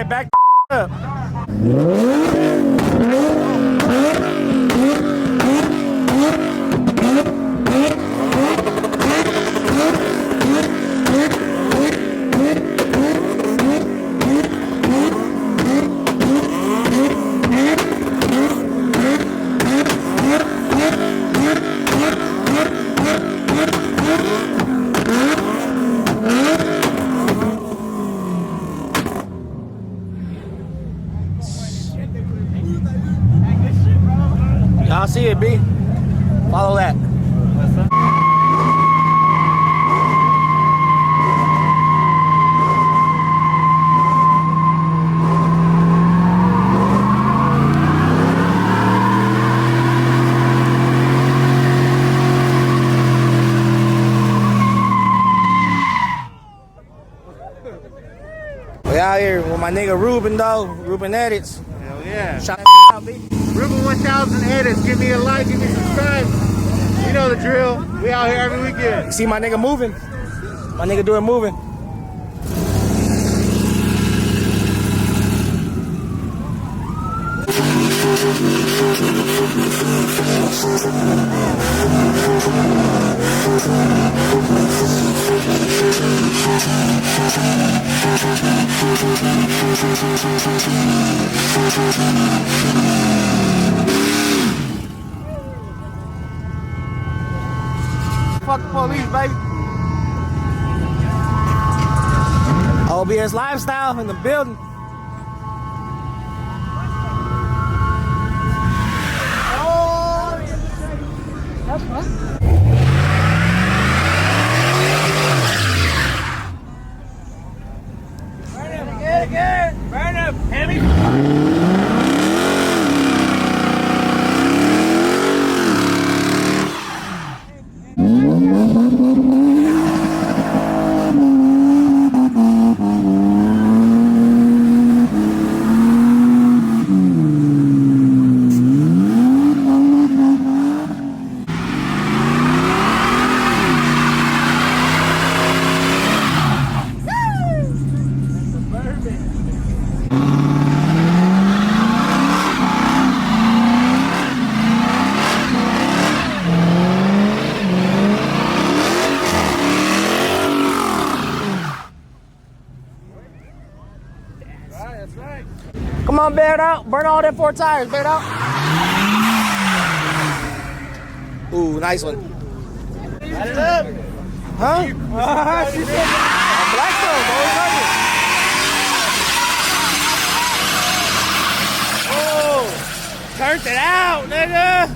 Back up. Y'all see it, B? Follow that. We out here with my nigga Ruben, though. Ruben Edits. Hell yeah. Shout out, B. Ruben 1000 edits. Give me a like, give me a subscribe. You know the drill. We out here every weekend. You see my nigga moving? My nigga doing moving. Fuck the police, baby. OBS lifestyle in the building. Oh, that's fun. Burn him, get it. Burn him, Hammy. Come on, bear it out. Burn all them 4 tires. Bear it out. Ooh, nice one. Light it up. Huh? She said Blackstone. Oh, turned it out, nigga.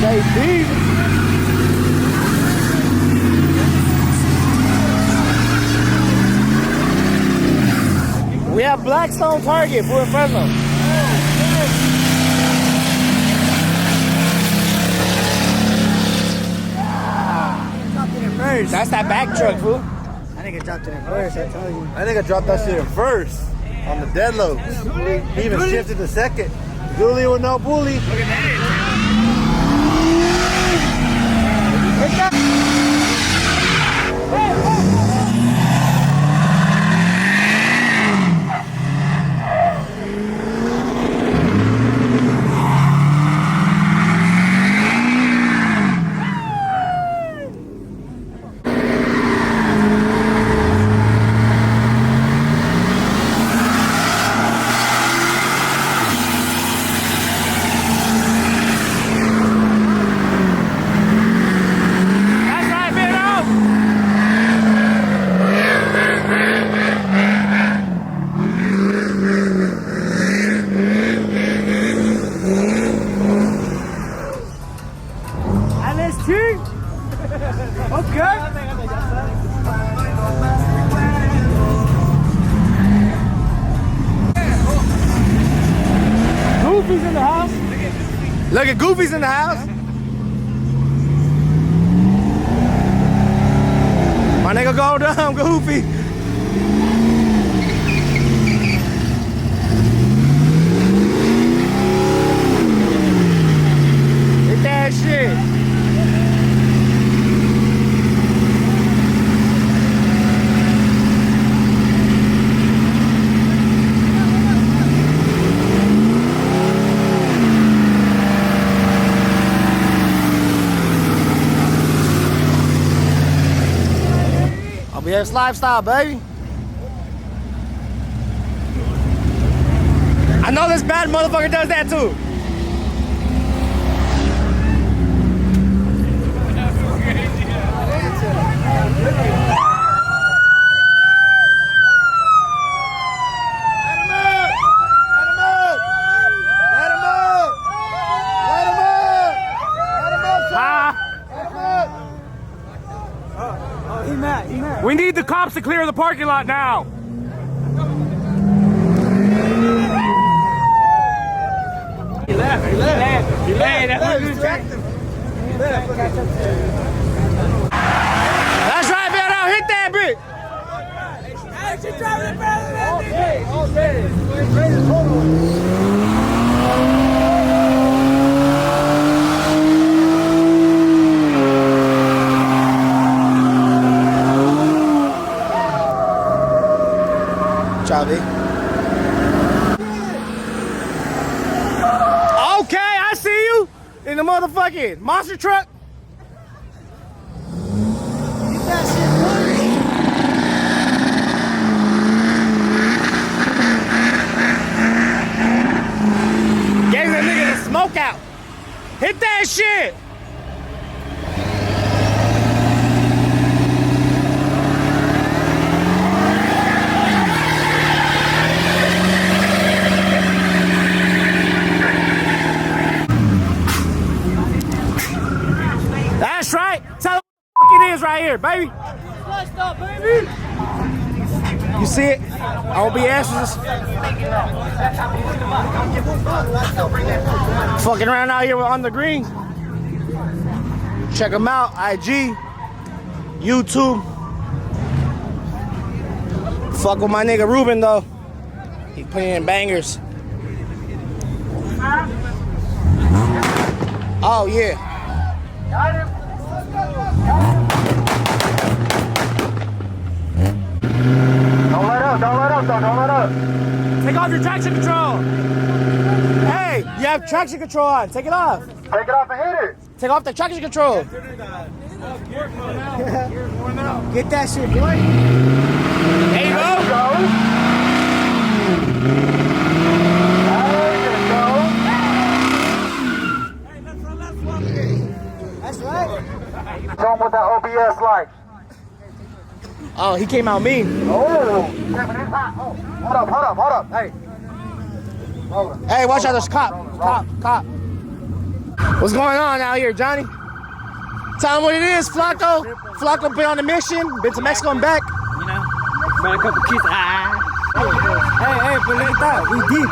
JB. We have Blackstone Target for Fresno. That's that back truck, fool. I think it dropped it in first, I tell you. I think I dropped that shit in first on the dead load. He even shifted to second. Bully with no bully. Look at that. LST? Okay. Goofy's in the house. Look at Goofy's in the house. My nigga go down, Goofy. Hit that shit. Yes, lifestyle, baby. I know this bad motherfucker does that too. We need the cops to clear the parking lot now. He left. That's right, man. Now hit that bitch. Hey, she driving it better than that nigga. All day. Okay, I see you in the motherfucking monster truck. Get that shit running. Gave that nigga the smoke out. Hit that shit. That's right. Tell them what it is right here, baby. Stop, baby. You see it? OBS is fucking around out here on the green. Check them out. IG, YouTube. Fuck with my nigga Ruben though. He putting in bangers. Oh yeah. Don't let up. Take off your traction control. Hey, you have traction control on. Take it off. Take it off and hit it. Take off the traction control. Get that shit, boy. There you go. That's right. Show him what that OBS like. Oh, he came out mean. Oh, hold up. Hey. Hey, watch out, there's cop. What's going on out here, Johnny? Tell him what it is, Flacco. Flacco been on a mission, been to Mexico and back. You know, got a couple kids. Hey, but let that. We deep.